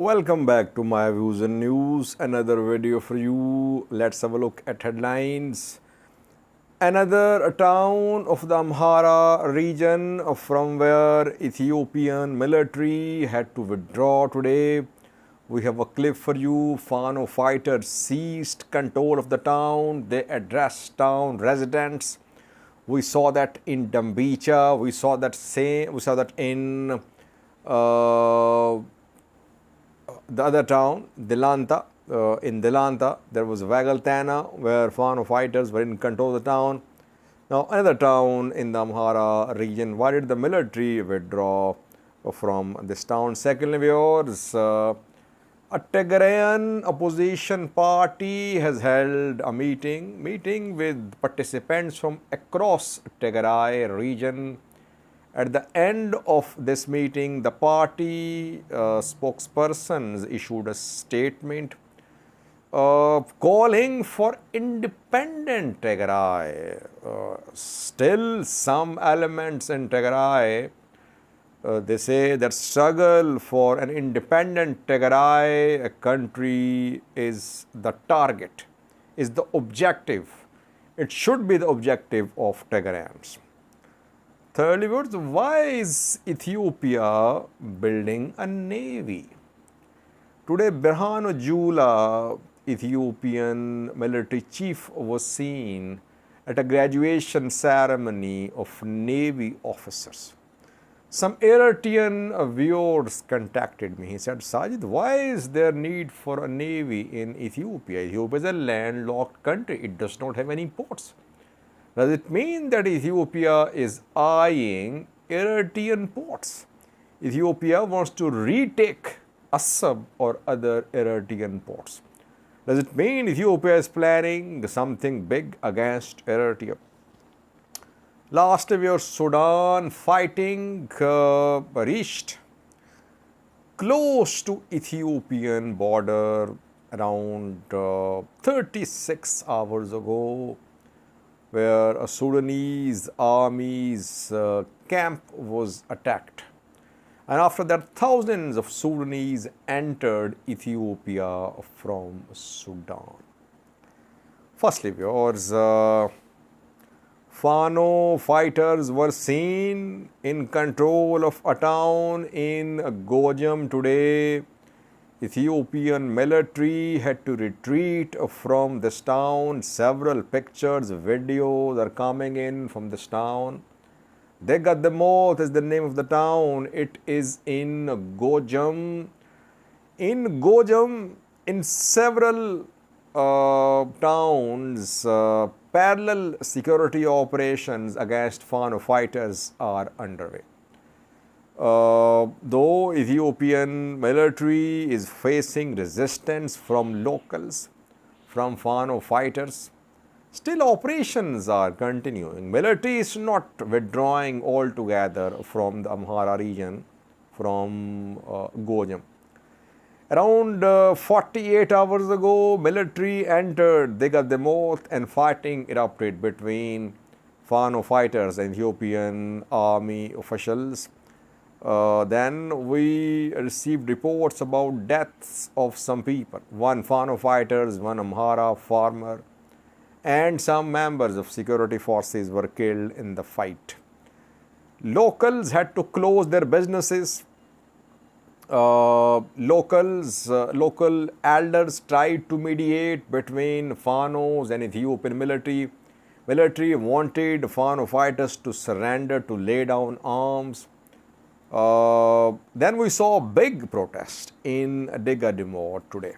Welcome back to My Views and News. Another video for you. Let's have a look at headlines. Another town of the Amhara region from where Ethiopian military had to withdraw today. We have a clip for you. Fano fighters seized control of the town. They addressed town residents. We saw that in Dambicha. We saw that in the other town, Dilanta. In Dilanta, there was Vagaltana, where Fano fighters were in control of the town. Now, another town in the Amhara region. Why did the military withdraw from this town? Secondly, viewers, a Tigrayan opposition party has held a meeting with participants from across Tigray region. At the end of this meeting, the party spokespersons issued a statement calling for independent Tigray. Still, some elements in Tigray, they say that struggle for an independent Tigray country is the target, is the objective. It should be the objective of Tigrayans. Thirdly, why is Ethiopia building a navy? Today, Birhanu Jula, Ethiopian military chief, was seen at a graduation ceremony of Navy officers. Some Eritrean viewers contacted me. He said, Sajid, why is there need for a navy in Ethiopia? Ethiopia is a landlocked country. It does not have any ports. Does it mean that Ethiopia is eyeing Eritrean ports? Ethiopia wants to retake Assab or other Eritrean ports. Does it mean Ethiopia is planning something big against Eritrea? Last year, Sudan fighting reached close to Ethiopian border around 36 hours ago, where a Sudanese army's camp was attacked. And after that, thousands of Sudanese entered Ethiopia from Sudan. Firstly, viewers, Fano fighters were seen in control of a town in Gojjam today. Ethiopian military had to retreat from this town. Several pictures, videos are coming in from this town. Degademot is the name of the town. It is in Gojjam. In Gojjam, in several towns, parallel security operations against Fano fighters are underway. Though Ethiopian military is facing resistance from locals, from Fano fighters, still operations are continuing. Military is not withdrawing altogether from the Amhara region, from Gojjam. Around 48 hours ago, military entered Degademot and fighting erupted between Fano fighters and Ethiopian army officials. Then we received reports about deaths of some people. One Fano fighters, one Amhara farmer, and some members of security forces were killed in the fight. Locals had to close their businesses. Local elders tried to mediate between Fanos and Ethiopian military. Military wanted Fano fighters to surrender, to lay down arms. Then we saw a big protest in Degademot today.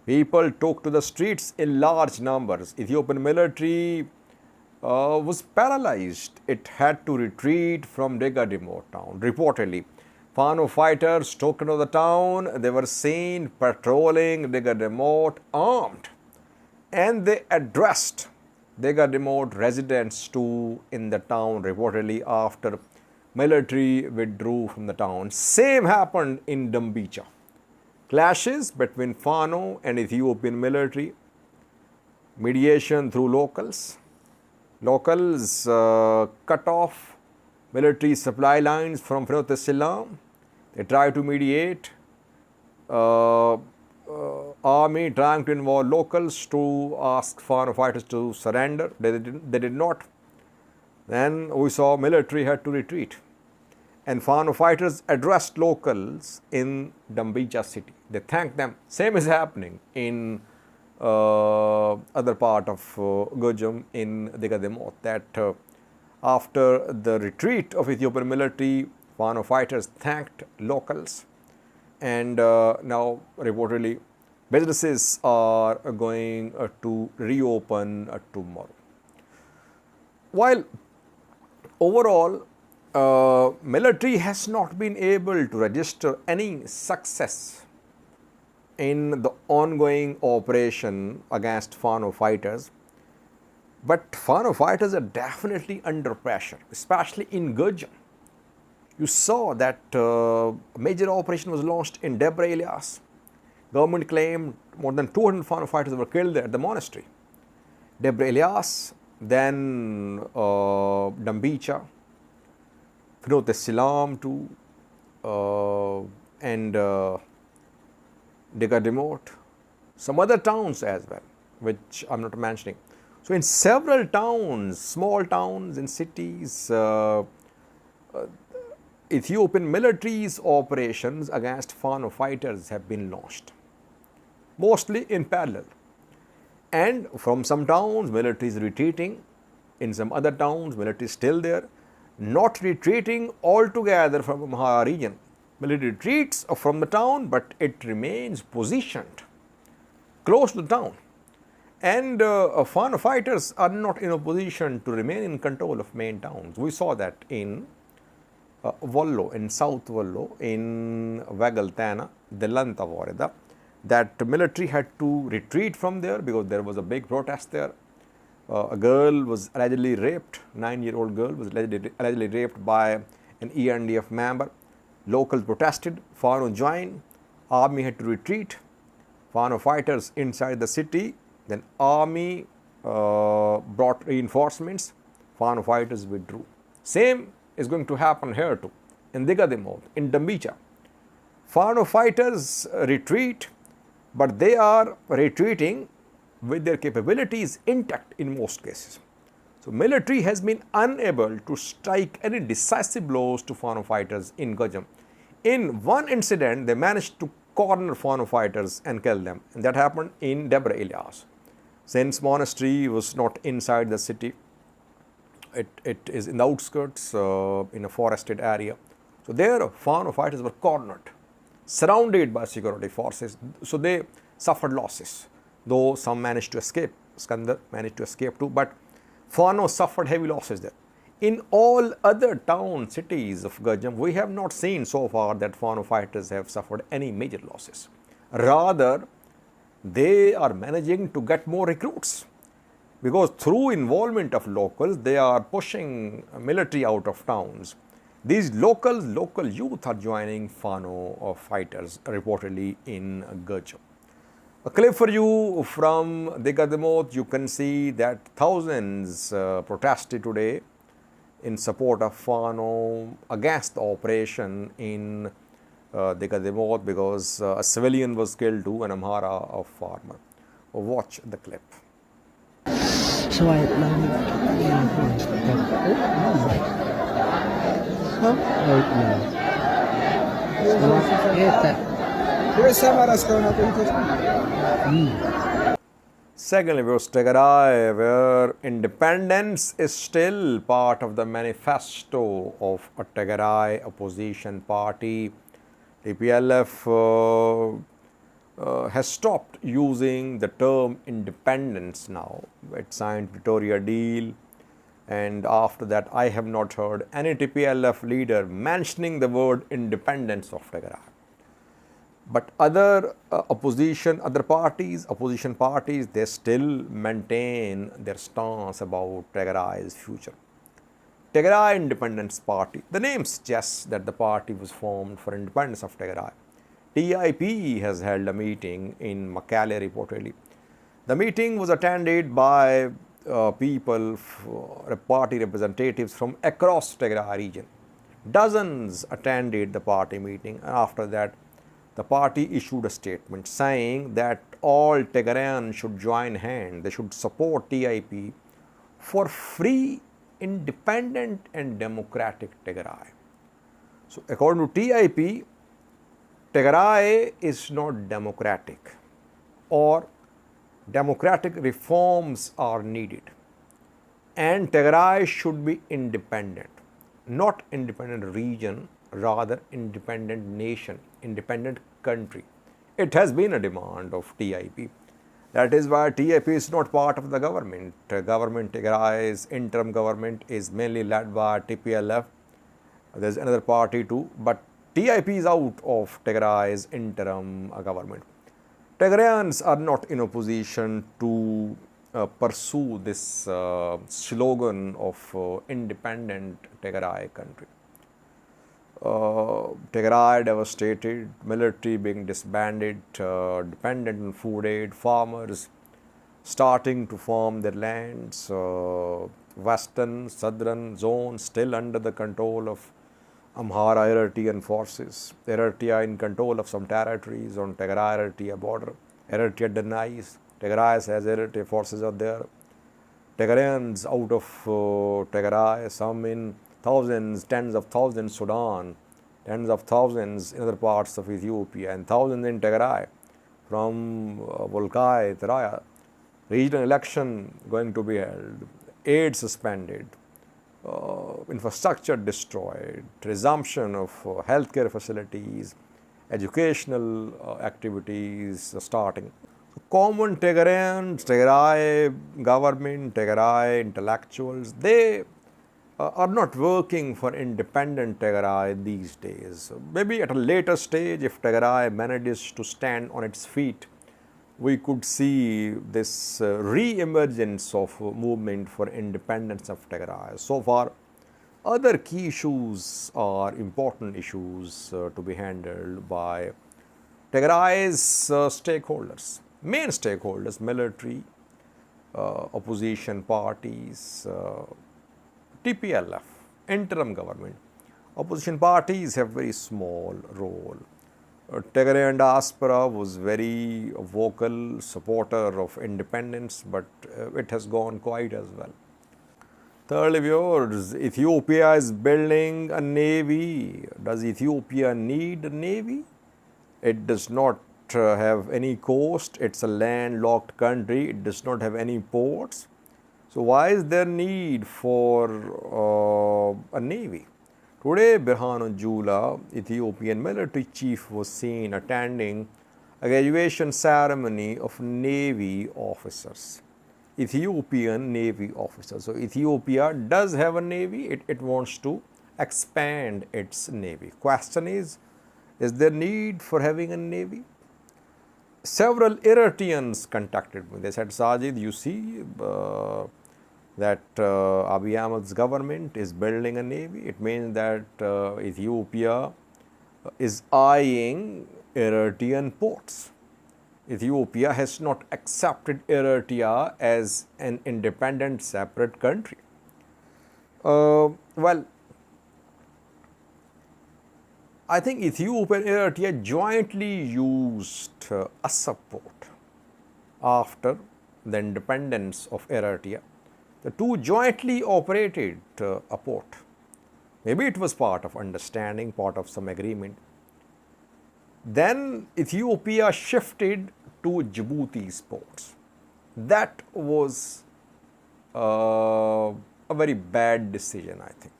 People took to the streets in large numbers. Ethiopian military was paralyzed. It had to retreat from Degademot town. Reportedly, Fano fighters took into the town. They were seen patrolling Degademot armed, and they addressed Degademot residents too in the town, reportedly after military withdrew from the town. Same happened in Dambicha. Clashes between Fano and Ethiopian military, mediation through locals. Locals cut off military supply lines from Fano. They tried to mediate. army trying to involve locals to ask Fano fighters to surrender. They did not. Then we saw military had to retreat. And Fano fighters addressed locals in Dambija city. They thanked them. Same is happening in other part of Gojjam in Tigray, that after the retreat of Ethiopian military, Fano fighters thanked locals, and now reportedly businesses are going to reopen tomorrow. While overall military has not been able to register any success in the ongoing operation against Fano fighters, but Fano fighters are definitely under pressure, especially in Gojjam. You saw that a major operation was launched in Debre Elias. Government claimed more than 200 Fano fighters were killed there at the monastery. Debre Elias, then Dambicha, Fano Silam too, and Tigray, some other towns as well, which I'm not mentioning. So in several towns, small towns and cities, Ethiopian military's operations against Fano fighters have been launched, mostly in parallel. And from some towns, military is retreating. In some other towns, military is still there, not retreating altogether from Amhara region. Military retreats from the town, but it remains positioned close to the town. And Fano fighters are not in a position to remain in control of main towns. We saw that in Vollo, in South Vollo, in Vagaltana, Delanta Voreda, that the military had to retreat from there because there was a big protest there. A girl was allegedly raped, 9-year-old girl was allegedly raped by an ENDF member. Locals protested, Fano joined, army had to retreat, Fano fighters inside the city, then army brought reinforcements, Fano fighters withdrew. Same is going to happen here too, in Tigray, in Dambicha. Fano fighters retreat, but they are retreating with their capabilities intact in most cases. So military has been unable to strike any decisive blows to Fano fighters in Gojjam. In one incident, they managed to corner Fano fighters and kill them, and that happened in Debre Elias. Since monastery was not inside the city, it is in the outskirts, in a forested area. So there, Fano fighters were cornered, surrounded by security forces. So they suffered losses, though some managed to escape. Skandar managed to escape too, but Fano suffered heavy losses there. In all other town cities of Gojjam, we have not seen so far that Fano fighters have suffered any major losses. Rather, they are managing to get more recruits, because through involvement of locals, they are pushing military out of towns. These local youth are joining Fano fighters reportedly in Gojjam. A clip for you from Tigray. You can see that thousands protested today in support of Fano against the operation in Tigray, because a civilian was killed too, an Amhara, a farmer. Watch the clip. So I Secondly, was Tigray, where independence is still part of the manifesto of a Tigray opposition party. TPLF has stopped using the term independence now. It signed Pretoria deal, and after that I have not heard any TPLF leader mentioning the word independence of Tigray. But other opposition parties, they still maintain their stance about Tigray's future. Tigray Independence Party, the name suggests that the party was formed for independence of Tigray. TIP has held a meeting in Makale reportedly. The meeting was attended by party representatives from across Tigray region. Dozens attended the party meeting, and after that the party issued a statement saying that all Tigrayans should join hands, they should support TIP for free, independent and democratic Tigray. So according to TIP, Tigray is not democratic, or democratic reforms are needed, and Tigray should be independent, not independent region, rather independent nation, independent country. It has been a demand of TIP. That is why TIP is not part of the government. Government Tigray's interim government is mainly led by TPLF. There is another party too, but TIP is out of Tigray's interim government. Tigrayans are not in a position to pursue this slogan of independent Tigray country. Tigray devastated, military being disbanded, dependent on food aid, farmers starting to farm their lands, western, southern zones still under the control of Amhara Eritrean forces. Eritrea in control of some territories on Tigray-Eritrea border. Eritrea denies. Tigray says Eritrea forces are there. Tigrayans out of Tigray, some in thousands, tens of thousands Sudan, tens of thousands in other parts of Ethiopia, and thousands in Tigray from Volkai, Teraya. Regional election going to be held, aid suspended, infrastructure destroyed, resumption of healthcare facilities, educational activities starting. Common Tigrayans, Tigray government, Tigray intellectuals, they are not working for independent Tigray these days. Maybe at a later stage, if Tigray manages to stand on its feet, we could see this re-emergence of movement for independence of Tigray. So far, other key issues are important issues to be handled by Tigray's stakeholders, main stakeholders, military, opposition parties, TPLF, interim government. Opposition parties have very small role. Tigrayan diaspora was very vocal supporter of independence, but it has gone quiet as well. Thirdly, viewers, Ethiopia is building a navy. Does Ethiopia need a navy? It does not have any coast. It's a landlocked country. It does not have any ports. So why is there need for a navy? Today, Birhanu Jula, Ethiopian military chief, was seen attending a graduation ceremony of Navy officers, Ethiopian Navy officers. So Ethiopia does have a navy. It wants to expand its navy. Question is there need for having a navy? Several Eritreans contacted me. They said, Sajid, you see that Abiy Ahmed's government is building a navy. It means that Ethiopia is eyeing Eritrean ports. Ethiopia has not accepted Eritrea as an independent, separate country. Well, I think Ethiopia and Eritrea jointly used a support after the independence of Eritrea. The two jointly operated a port. Maybe it was part of understanding, part of some agreement. Then Ethiopia shifted to Djibouti's ports. That was a very bad decision, I think.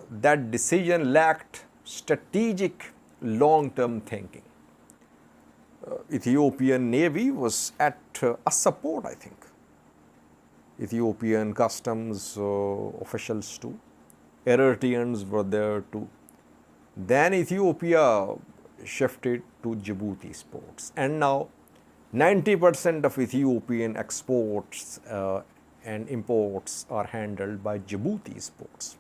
That decision lacked strategic long-term thinking. Ethiopian Navy was at a support, I think. Ethiopian customs officials too. Eritreans were there too. Then Ethiopia shifted to Djibouti's ports, and now 90% of Ethiopian exports and imports are handled by Djibouti's ports.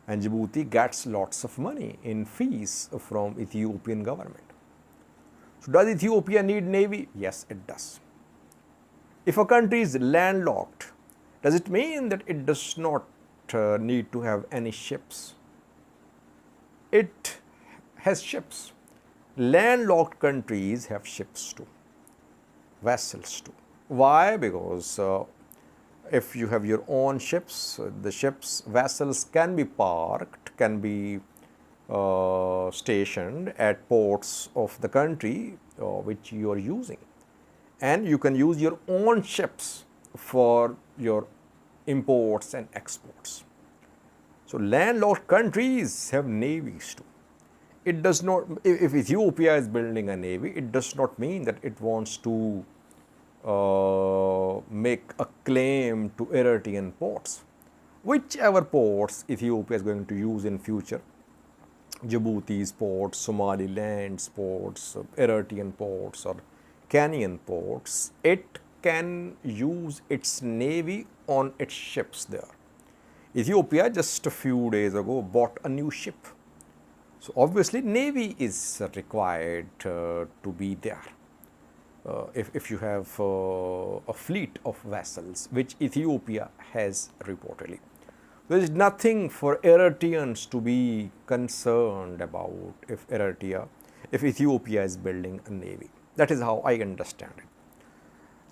And Djibouti gets lots of money in fees from Ethiopian government. So does Ethiopia need navy? Yes, it does. If a country is landlocked, does it mean that it does not need to have any ships? It has ships. Landlocked countries have ships too, vessels too. Why? Because if you have your own ships, the ships, vessels can be parked, can be stationed at ports of the country which you are using. And you can use your own ships for your imports and exports. So landlocked countries have navies too. It does not, if Ethiopia is building a navy, it does not mean that it wants to make a claim to Eritrean ports. Whichever ports Ethiopia is going to use in future, Djibouti's ports, Somaliland's ports, Eritrean ports or Kenyan ports, it can use its navy on its ships there. Ethiopia just a few days ago bought a new ship. So obviously navy is required to be there. If you have a fleet of vessels, which Ethiopia has reportedly. There is nothing for Eritreans to be concerned about if Ethiopia is building a navy. That is how I understand it.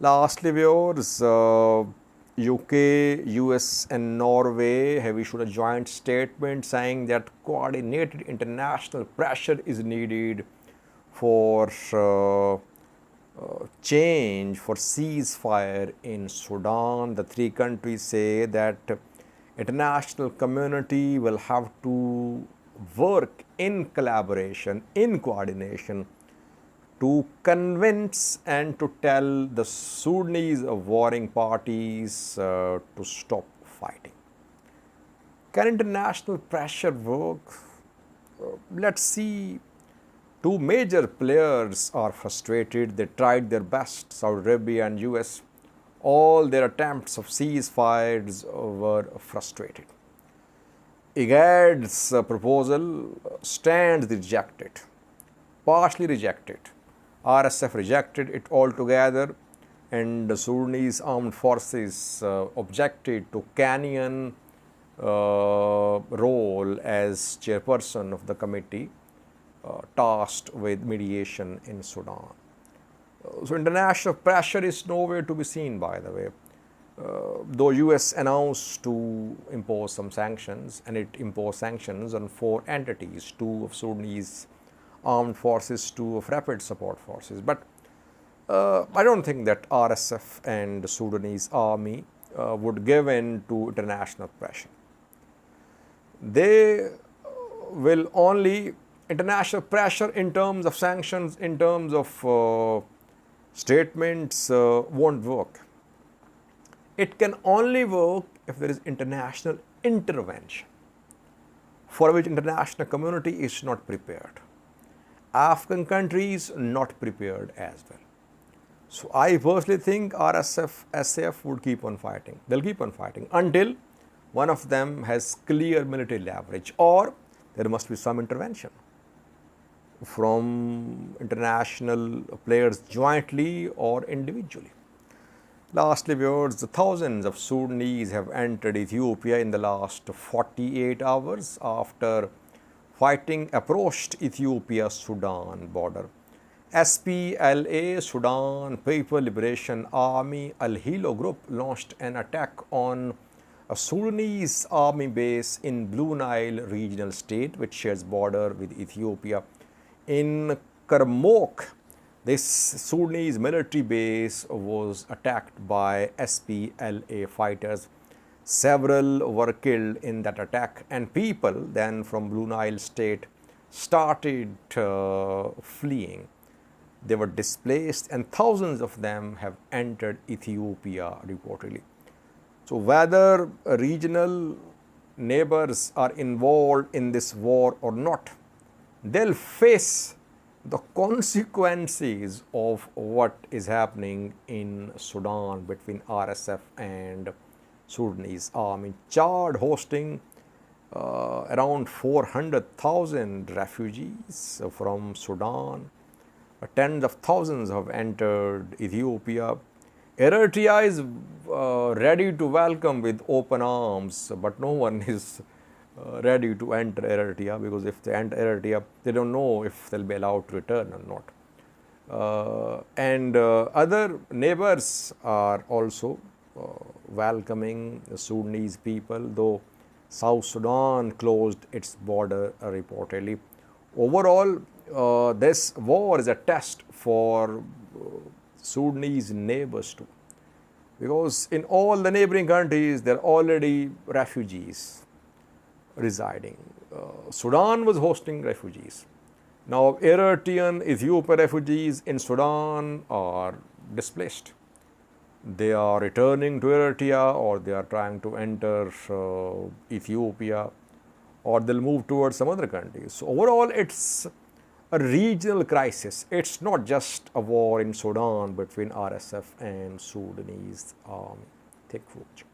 Lastly, viewers, UK, US and Norway have issued a joint statement saying that coordinated international pressure is needed for change, for ceasefire in Sudan. The three countries say that international community will have to work in collaboration, in coordination to convince and to tell the Sudanese warring parties to stop fighting. Can international pressure work? Let's see. Two major players are frustrated. They tried their best, Saudi Arabia and US. All their attempts of ceasefires were frustrated. IGAD's proposal stands rejected, partially rejected. RSF rejected it altogether, and the Sudanese armed forces objected to Kenyan role as chairperson of the committee tasked with mediation in Sudan. So international pressure is nowhere to be seen, by the way. Though US announced to impose some sanctions, and it imposed sanctions on 4 entities, 2 of Sudanese armed forces, 2 of rapid support forces. But I don't think that RSF and the Sudanese army would give in to international pressure. They will only, international pressure in terms of sanctions, in terms of statements won't work. It can only work if there is international intervention, for which international community is not prepared. African countries not prepared as well. So I personally think RSF, SAF would keep on fighting. They'll keep on fighting until one of them has clear military leverage, or there must be some intervention from international players jointly or individually. Lastly, viewers, thousands of Sudanese have entered Ethiopia in the last 48 hours after fighting approached Ethiopia-Sudan border. SPLA, Sudan People Liberation Army, Al-Hilo group launched an attack on a Sudanese army base in Blue Nile regional state, which shares border with Ethiopia. In Kermok, this Sudanese military base was attacked by SPLA fighters. Several were killed in that attack, and people then from Blue Nile state started fleeing. They were displaced, and thousands of them have entered Ethiopia reportedly. So whether regional neighbors are involved in this war or not, they'll face the consequences of what is happening in Sudan between RSF and Sudanese army. Chad hosting around 400,000 refugees from Sudan. Tens of thousands have entered Ethiopia. Eritrea is ready to welcome with open arms, but no one is ready to enter Eritrea, because if they enter Eritrea, they don't know if they'll be allowed to return or not. And other neighbors are also welcoming the Sudanese people, though South Sudan closed its border reportedly. Overall, this war is a test for Sudanese neighbors too, because in all the neighboring countries there are already refugees residing. Sudan was hosting refugees. Now, Eritrean, Ethiopian refugees in Sudan are displaced. They are returning to Eritrea, or they are trying to enter Ethiopia, or they'll move towards some other countries. So, overall, it's a regional crisis. It's not just a war in Sudan between RSF and Sudanese army. Take watch.